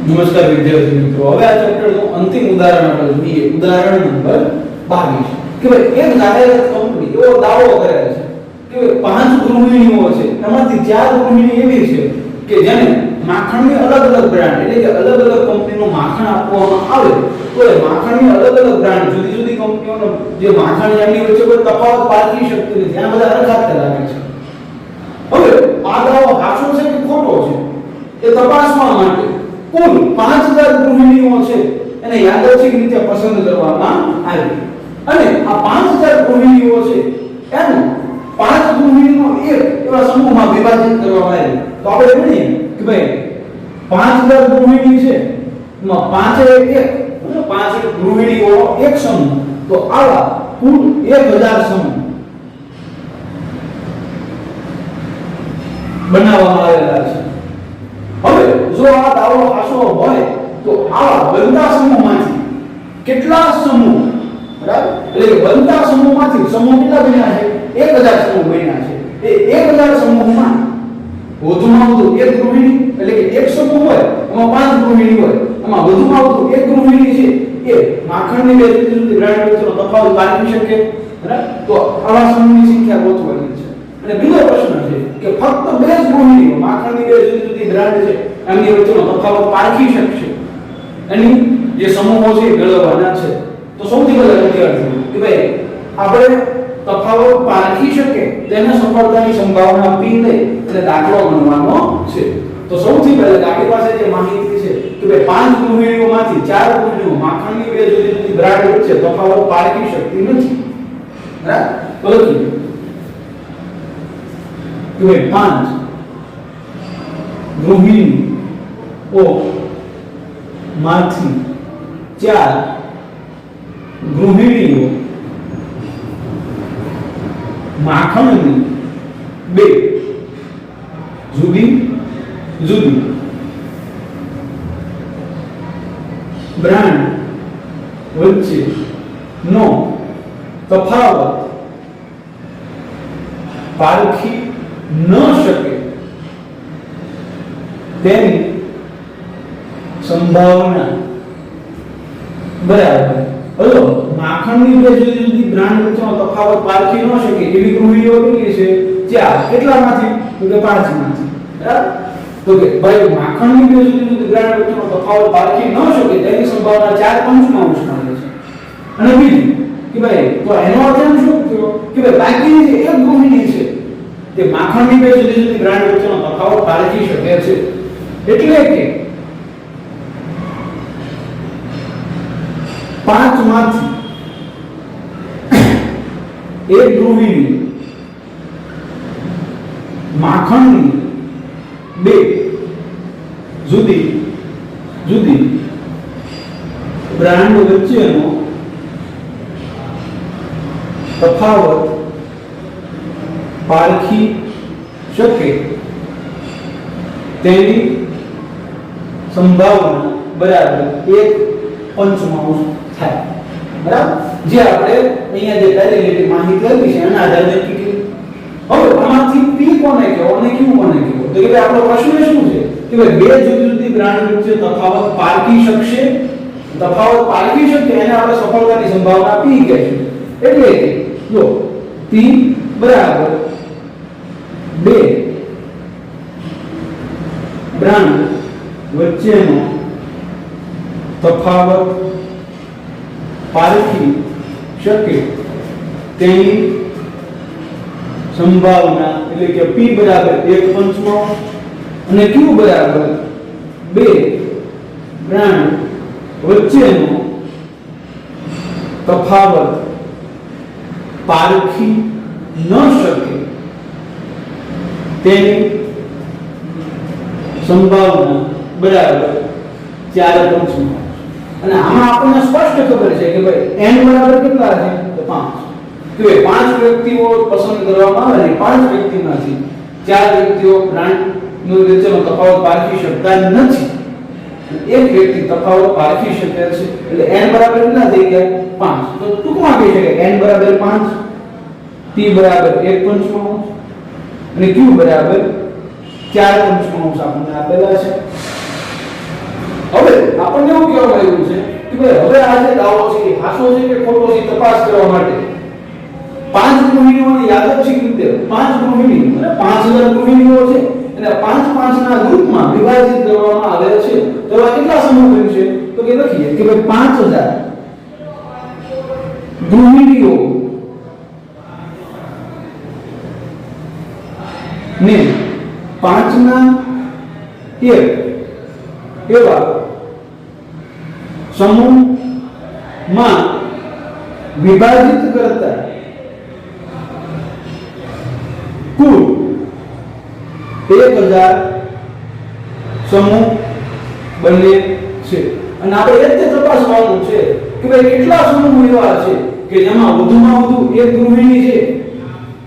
નમસ્કાર વિદ્યાર્થી મિત્રો, હવે આ ચેપ્ટરનું અંતિમ ઉદાહરણ આપણે જોઈએ. ઉદાહરણ નંબર 22 કે ભાઈ એક જાહેરાત કંપની એવો દાવો કરે છે કે 5 ગૃહિણીઓ છે, એમાંથી 4 ગૃહિણી એવી છે કે જેને માખણની અલગ અલગ બ્રાન્ડ એટલે કે અલગ અલગ કંપનીનું માખણ આપવામાં આવે તો એ માખણની અલગ અલગ બ્રાન્ડ જુદી જુદી કંપનીઓનો જે માખણ એમની વચ્ચે કોઈ તફાવત પારખી શકતી નથી, એના બધા અરખાત લાગે છે. હવે આ દાવો સાચો છે કે ખોટો છે એ તપાસવા માટે કુલ 5000 ગૃહિણીઓ છે એને યાદચ્છિક રીતે પસંદ કરવામાં આવી અને આ 5000 ગૃહિણીઓ છે એનો 5 ગૃહિણીનો એક એવા સમૂહમાં વિભાજિત કરવામાં આવી. તો આપણે ગણીએ કે ભાઈ 5000 ગૃહિણી છે એમાં 5 એક 5 ગૃહિણીઓ એક સમૂહ, તો આવા કુલ 1000 સમૂહ બનાવવામાં આવેલા છે. હવે જો આ દાવો સાચો હોય તો આવા બનતા સમૂહમાંથી કેટલા સમૂહ, બરાબર, એટલે કે બનતા સમૂહમાંથી સમૂહ કેટલા બન્યા છે? 1000 સમૂહ બન્યા છે. એ 1000 સમૂહમાં વધુમાં વધુ એક ગૃહિણી એટલે કે એક સમૂહ હોય એમાં 5 ગૃહિણી હોય, એમાં વધુમાં વધુ એક ગૃહિણી છે એ માખણની બે જુદી જુદી બ્રાન્ડ વચ્ચેનો તફાવત પારખી શકે, બરાબર. તો આવા સમૂહની સંખ્યા ગોતવાની છે. અને બીજો પ્રશ્ન છે કે ફક્ત 2 જ ગૃહિણીઓ માખણની બે જુદી જુદી બ્રાન્ડ છે એમની વચ્ચેનો તફાવત પારખી શકશે, એની જે સમૂહો છે એ મેળવવાના છે. તો સૌથી પહેલા વિદ્યાર્થીઓ કે ભાઈ આપણે તફાવત પારખી શકે તેને સફળતાની સંભાવના p લઈ અને દાખલો ગણવાનો છે. તો સૌથી પહેલા આપણી પાસે જે માહિતી છે કે ભાઈ 5 ગૃહિણીઓમાંથી 4 ગૃહિણીઓ માખણની બે જુદી જુદી બ્રાન્ડ વચ્ચે તફાવત પારખી શકતી નથી, બરાબર. તો લખીએ કે ભાઈ 5 ગૃહિણીઓ માંથી 4 ગૃહિણીઓ માખણની બે જુદી જુદી બ્રાન્ડ વચ્ચે નો તફાવત પારખી ન શકે તેની સંભાવના, બરાબર. હલો, માખણની બે જુદી જુદી બ્રાન્ડ વચ્ચેનો તફાવત પારખી ન શકે એવી ગૃહિણીઓ કેટલી છે? 4. કેટલામાંથી? તો કે 5 માંથી, બરાબર. તો કે ભાઈ માખણની બે જુદી જુદી બ્રાન્ડ વચ્ચેનો તફાવત પારખી ન શકે તેની સંભાવના 4/5 મળે છે. અને બીજું કે ભાઈ તો એનો અર્થ એમ શું થયો કે ભાઈ બાકીની જે એક ગૃહિણી છે તે માખણની બે જુદી જુદી બ્રાન્ડ વચ્ચેનો તફાવત પારખી શકે છે, એટલે કે 5 માંથી એક ગૃહિણી માખણની બે જુદી જુદી બ્રાન્ડ વચ્ચેનો તફાવત પારખી શકે તેની સંભાવના, બરાબર, 1/5 થાય, બરાબર. જે આપણે અહીંયા જે પહેલી લીટી માહિતી આપી છે એના આધારે નક્કી. હવે આમાંથી p કોને કહેવો અને q કોને કહેવો? તો કે આપણો પ્રશ્ન શું છે કે ભાઈ બે જુદી જુદી બ્રાન્ડ વચ્ચે તફાવત પારખી શકશે, તફાવત પારખી શકે એને આપણે સફળતાની સંભાવના p કહેશું. એટલે કે જો p બરાબર 2 બ્રાન્ડ વચ્ચેનો તફાવત પારખી શકે તેની સંભાવના, એટલે કે p બરાબર 1/5 અને q બરાબર 2 બ્રાન્ડ વચ્ચેનો તફાવત પારખી ન શકે તેની સંભાવના, બરાબર, 4/5. અને આમાં આપણને સ્પષ્ટ ખબર છે કે ભાઈ n બરાબર કેટલા છે? તો 5. કે 5 વ્યક્તિઓ પસંદ કરવામાં આવે અને 5 વ્યક્તિમાંથી 4 વ્યક્તિઓ બ્રાન્ડનો વચ્ચેનો તફાવત પારખી શકતા નથી, એક વ્યક્તિ તફાવત પારખી શકે છે. એટલે n બરાબર કેટલા થઈ ગયા? 5. તો ટૂંકમાં કહી શકાય n બરાબર 5, p બરાબર 1/5 અને q બરાબર 4/5 આપણને આપેલા છે. હવે કરવામાં આવ્યું છે કે ભાઈ હવે આ જે દાવો છે એ હાસો છે કે ખોટો છે તપાસ કરવા માટે 5 ગૃહિણીઓની યાદચ્છિક રીતે 5 ગૃહિણી અને 5000 ગૃહિણીઓ છે અને 5 ના ગ્રુપમાં વિભાજિત કરવામાં આવે છે તો આ કેટલા સમૂહ બનશે તો કે લખીએ કે ભાઈ 5000 ગૃહિણીઓ ને 5 ના એક એવા સમૂહમાં વિભાજિત કરતા કુલ 1000 સમૂહ બને છે અને આપણે એ જ તપાસવાનું છે કે ભાઈ કેટલા સમૂહ એવા છે કે જેમાં વધુમાં વધુ એક ગૃહિણી છે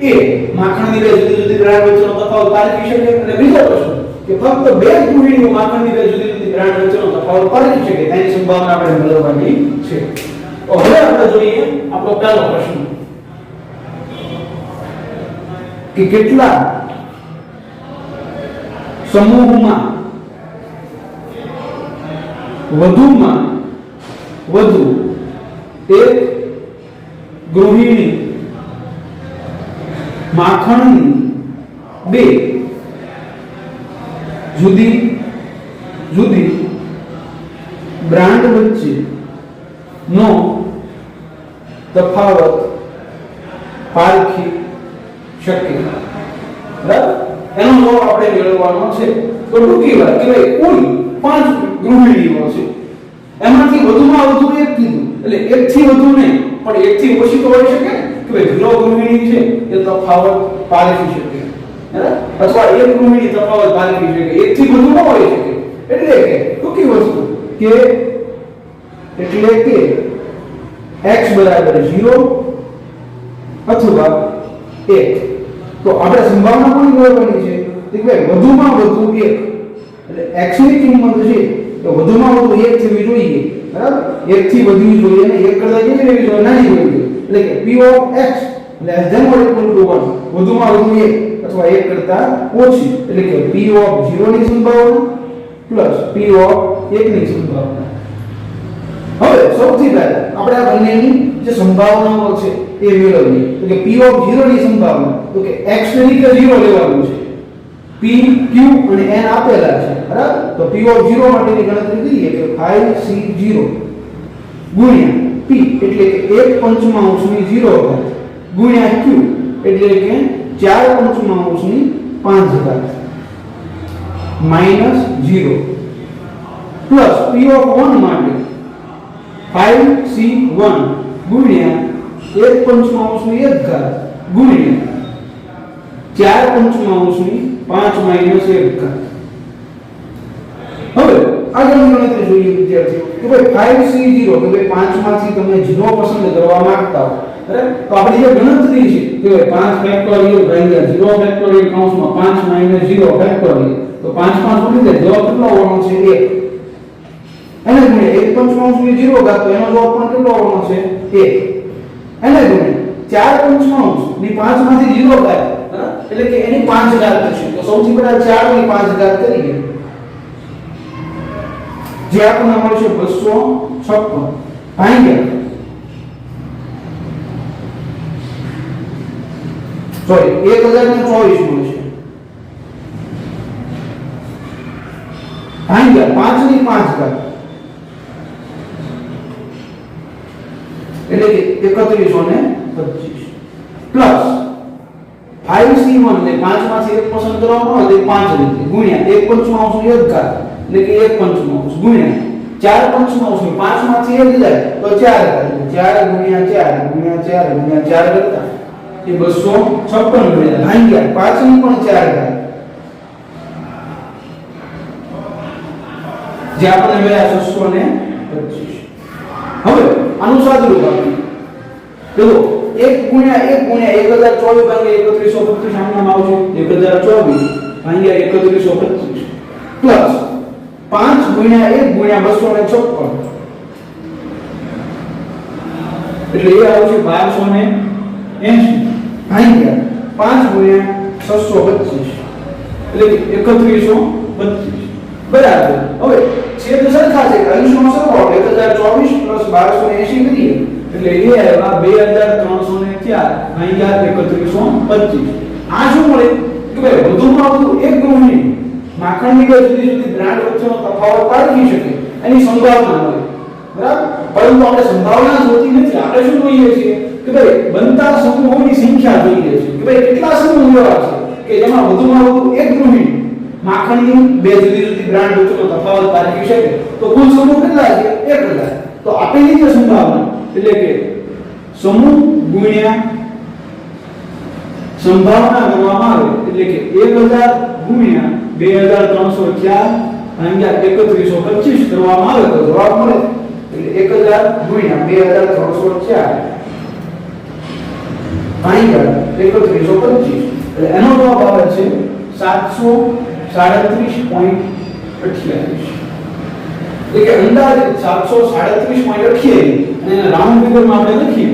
એ માખણની બે જુદી જુદી બ્રાન્ડ વચ્ચેનો તફાવત પારખી શકે અને બીજો પ્રશ્ન કે ફક્ત બે ગૃહિણીઓ માખણની બે જુદી જુદી બ્રાન્ડ વચ્ચેનો તફાવત પારખી શકે તેની સંભાવના આપણે મેળવવાની છે તો હવે આપણે જોઈએ આપણો પહેલો પ્રશ્ન કે કેટલા સમૂહમાં વધુમાં વધુ એક ગૃહિણી માખણની બે જુદી જુદી બ્રાન્ડ વચ્ચે નો તફાવત પારખી શકે બરાબર એનો જવાબ આપણે મેળવવાનો છે તો ટૂંકી વાત કે ભાઈ કુલ 5 ગૃહિણીઓ છે એમાંથી વધુમાં વધુ એક કીધું એટલે એક થી વધુ નહીં પણ એક થી ઓછી તો હોઈ શકે કે ભાઈ 0 ગૃહિણી છે એ તફાવત પારખી શકે બરાબર અથવા એક ગૃહિણી તફાવત પારખી શકે એક થી વધુ ન હોઈ શકે એટલે કે ટૂંકી વસ્તુ કે એટલે કે x બરાબર 0 અથવા 1 તો આપણે સંભાવના કોની મેળવવાની છે કે ભાઈ વધુમાં વધુ 1 એટલે x ની કિંમત છે તો વધુમાં વધુ 1 થવી જોઈએ બરાબર 1 થી વધવી જોઈએ અને 1 કરતા કેવી રહેવી જોઈએ નાની હોવી જોઈએ એટલે કે p of x less than or equal to 1 વધુમાં વધુ 1 અથવા 1 કરતા ઓછી એટલે કે p of 0 ની સંભાવના પ્લસ p of 1 ની સંભાવના હવે સૌથી પહેલા આપણે આ બંનેની જે સંભાવનાઓ છે એ મેળવીએ તો કે p of 0 ની સંભાવના તો કે x ની રીતે 0 લેવાનું છે p q અને n આપેલા છે બરાબર તો p of 0 માટેની ગણતરી કરીએ કે 5c0 ગુણ્યા p એટલે કે 1 પંચમાંશની 0 ઘાત ગુણ્યા q એટલે કે 4 પંચમાંશની 5 ઘાત માઈનસ 0 પ્લસ p of 1 માટે 5c1 ગુણ્યા 1 પંચમાંશની 1 ઘાત ગુણ્યા 4 પંચમાંશની 5 માઈનસ 1 ઘાત હવે આગળની ગણતરી જોઈએ વિદ્યાર્થીઓ કે ભાઈ 5c0 કે ભાઈ 5 માંથી તમે 0 પસંદ કરવા માંગતા હો બરાબર તો આપણી જે ગણતરી છે કે ભાઈ 5 ફેક્ટોરિયલ ભાગ્યા 0 ફેક્ટોરિયલ કૌંસમાં 5 માઈનસ 0 ફેક્ટોરિયલ તો 5 5 ઉડી જાય જવાબ કેટલો આવવાનો છે 1 એને ગુણ્યા 1 પંચમાંશની 0 ઘાત તો એનો જવાબ પણ કેટલો આવવાનો છે 1 એને ગુણ્યા 4 પંચમાંશની 5 માંથી 0 ઘાત એટલે કે એની 5 ઘાત થશે તો સૌથી પહેલા 4 ની 5 ઘાત કરીએ જે આપણને મળશે 256 ભાગ્યા સોરી 1024 મળશે ભાગ્યા 5 ની 5 ઘાત એટલે કે 3125 પ્લસ 5c1 ને 5 માંથી 1 પસંદ કરવાનો હોય તો 5 રીતે ગુણ્યા 1 પંચમાંશની 1 ઘાત એટલે કે 1 પંચમાંશ ગુણ્યા 4 પંચમાંશની 5 માંથી 1 જાય તો 4 ઘાત 4 ગુણ્યા 4 ગુણ્યા 4 ગુણ્યા 4 કરતા એ 256 મળ્યા ભાગ્યા 5 ની પણ 4 ઘાત જે આપણે મળ્યા 625 હવે આનું સાદુરૂપ આપીએ તો 1 ગુણ્યા 1024 ભાગ્યા 3125 આમનામ આવશે 1024 ભાગ્યા 3125 પ્લસ 5 ગુણ્યા 1 ગુણ્યા 256 એટલે એ આવશે 1280 ભાગ્યા 5 ગુણ્યા 625 એટલે કે 3125 બરાબર હવે છેદ સરખા છે અંશનો સરવાળો 1024 પ્લસ 1280 કરીએ એટલે એ આવ્યા 2304 અહીંયા 3125. આ શું મળે કે ભાઈ વધુમાં વધુ એક ગૃહિણી માખણની બે જુદી જુદી બ્રાન્ડ વચ્ચેનો તફાવત પારખી શકે એની સંભાવના હોય, બરાબર. પરંતુ આપણે સંભાવના જોતી નથી, આપણે શું જોઈએ છીએ કે ભાઈ બનતા સમૂહોની સંખ્યા જોઈએ છે કે ભાઈ કેટલા સમૂહ એવા છે કે જેમાં વધુમાં વધુ એક ગૃહિણી માખણની બે જુદી જુદી બ્રાન્ડ વચ્ચેનો તફાવત પારખી શકે. તો કુલ સમૂહ કેટલા છે? 1000. તો આપેલી જે સંભાવના એટલે કે સમૂહ ગુણ્યા સંભાવના ગણવામાં આવે એટલે કે 1000 ગુણ્યા 2304 ભાગ્યા 3125 કરવામાં આવે તો જવાબ મળે એટલે 1000 ગુણ્યા 2304 ભાગ્યા 3125 એટલે એનો જવાબ આવે છે 737.28. એટલે કે અંદાજે 737.28 અને એને રાઉન્ડ ફિગરમાં આપણે લખીએ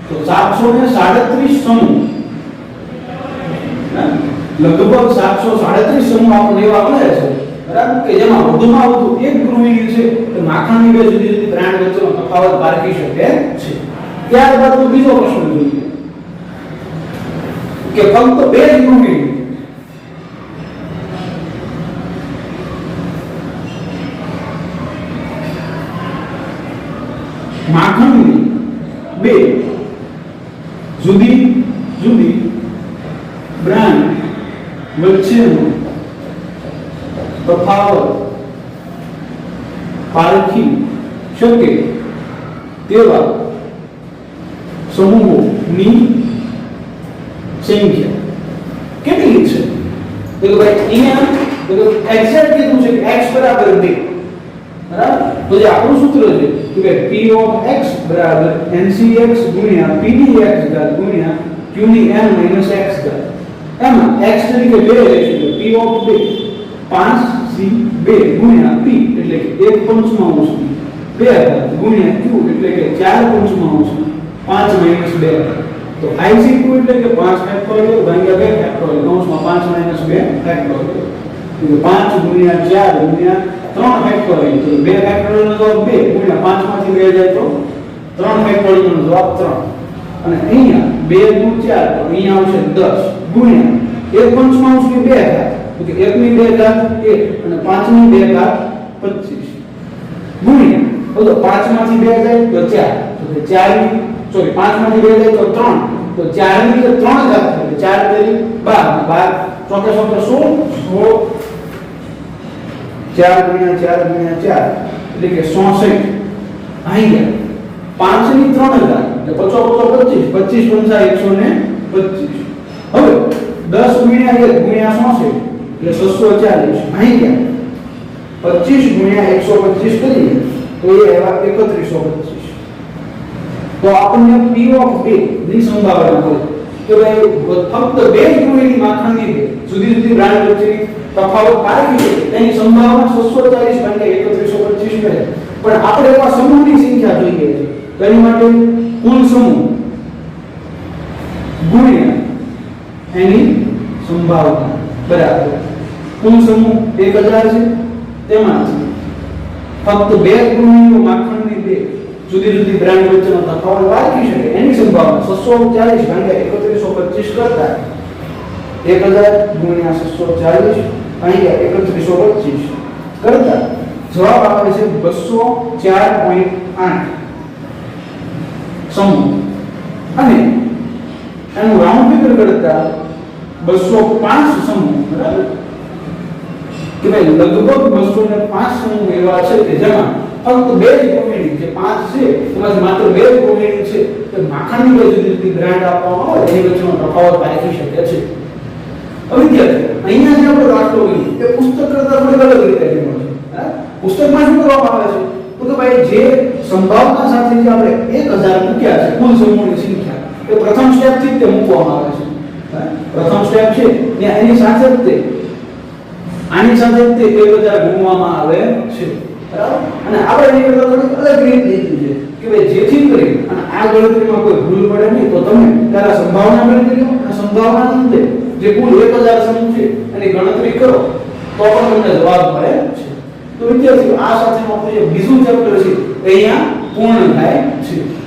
તો 737 સમૂહ લગભગ 737 સમૂહ આપણે એવા મળે છે, બરાબર, કે જેમાં વધુમાં વધુ એક ગૃહિણી છે તો માખણની બે જુદી જુદી બ્રાન્ડ વચ્ચેનો તફાવત પારખી શકે છે. ત્યારબાદ બીજો પ્રશ્ન જોઈએ કે ફક્ત બે જ ગૃહિણી માખણની બે જુદી જુદી બ્રાન્ડ વચ્ચેનો તફાવત પારખી શકે તેવા સમૂહોની સંખ્યા કેટલી છે? તો ભાઈ અહીંયા એક્ઝેક્ટ કીધું છે કે x બરાબર 2, બરાબર. તો જે આપણું સૂત્ર છે કે p of x બરાબર ncx ગુણ્યા pdx ગુણ્યા q ની n minus x એમાં x તરીકે 2 લઈશું p of 2 5c2 ગુણ્યા p એટલે કે 1 પંચમાંશ 2 ગુણ્યા q એટલે કે 4 પંચમાંશ 5 minus 2 તો ic2 એટલે કે 5 ફેક્ટોરિયલ ભાગ્યા 2 ફેક્ટોરિયલ કૌંસમાં 5 minus 2 ફેક્ટોરિયલ એટલે 5 ગુણ્યા 4 ગુણ્યા 3 ફેક્ટોરિયલ તો 2 ફેક્ટોરિયલ નો જવાબ 2 ગુણ્યા 5 માંથી 2 જાય તો 3 ફેક્ટોરિયલ નો જવાબ 3 અને અહીંયા 2 * 4 તો અહીંયા આવશે 10 ગુણ્યા 1 પંચમાંશ ની 2 ઘાત તો કે 1 ની 2 ઘાત 1 અને 5 ની 2 ઘાત 25 ગુણ્યા તો 5 માંથી 2 જાય તો 4 તો કે 4 ની સોરી 5 માંથી 2 જાય તો 3 તો 4 ની 3 ઘાત એટલે 4 તેરી 12 12 ચોકે ચોકે 16 4 ગુણ્યા 4 ગુણ્યા 4 એટલે કે 66 અહીંયા 5 ની 3 ઘાત એટલે 25 25 125 હવે 10 ગુણ્યા 1 ગુણ્યા 66 એટલે 640 અહીંયા 25 ગુણ્યા 125 કરીએ તો એ આવ્યા 3125. તો આપણને p of 2 ની સંભાવના મળે કે ભાઈ ફક્ત બે જ ગૃહિણી માખણની બે જુદી જુદી બ્રાન્ડ વચ્ચેની તફાવત પારખી છે તેની સંભાવના 640 ભાગ્યા 3125 મળે. પણ આપણે એવા સમૂહની સંખ્યા જોઈએ છે તેની માટે કુલ સમૂહ ગુણ્યા એની સંભાવના બરાબર કુલ સમૂહ 1000 છે તેમાંથી ફક્ત બે ગૃહિણીઓ માખણની બે જુદી જુદી બ્રાન્ડ વચ્ચેનો તફાવત પારખી શકે એની સંભાવના 640 ભાગ્યા 3125 કરતા 1000 ગુણ્યા 640 ભાગ્યા 3125 કરતા જવાબ આવે છે 204.8 સમૂહ અને એનું રાઉન્ડ ફિગર કરતા 205 સમૂહ બરાબર કે ભાઈ લગભગ 205 સમૂહ એવા છે કે જેમાં ફક્ત બે જ ગૃહિણી જે 5 છે એમાંથી માત્ર બે જ ગૃહિણી છે તો માખણની બે જુદી જુદી બ્રાન્ડ આપવામાં આવે એની વચ્ચેનો તફાવત પારખી શકે છે. હવે વિદ્યાર્થીઓ અહીંયા જે આપણે દાખલો લઈએ એ પુસ્તક કરતા થોડી અલગ રીતે લીધો છે. પુસ્તકમાં શું કરવામાં આવે છે તો કે ભાઈ જે સંભાવના સાથે જે આપણે 1000 મૂક્યા છે કુલ સમૂહની સંખ્યા એ પ્રથમ સ્ટેપ થી તે મૂકવામાં આવે છે. પ્રથમ સ્ટેપ છે ત્યાં એની સાથે જ તે આની સાથે જ તે 1000 ગુણવામાં આવે છે બરાબર. અને આપણે એની કરતા થોડી અલગ રીત લીધી છે કે ભાઈ જેથી કરી અને આ ગણતરીમાં કોઈ ભૂલ પડે નહીં તો તમે ત્યારે સંભાવના ગણતરી કરો અને સંભાવના અંતે જે કુલ 1000 સમૂહ છે એની ગણતરી કરો તો પણ તમને જવાબ મળે છે. તો વિદ્યાર્થીઓ આ સાથેનું આપણું જે બીજું ચેપ્ટર છે અહીંયા પૂર્ણ થાય છે.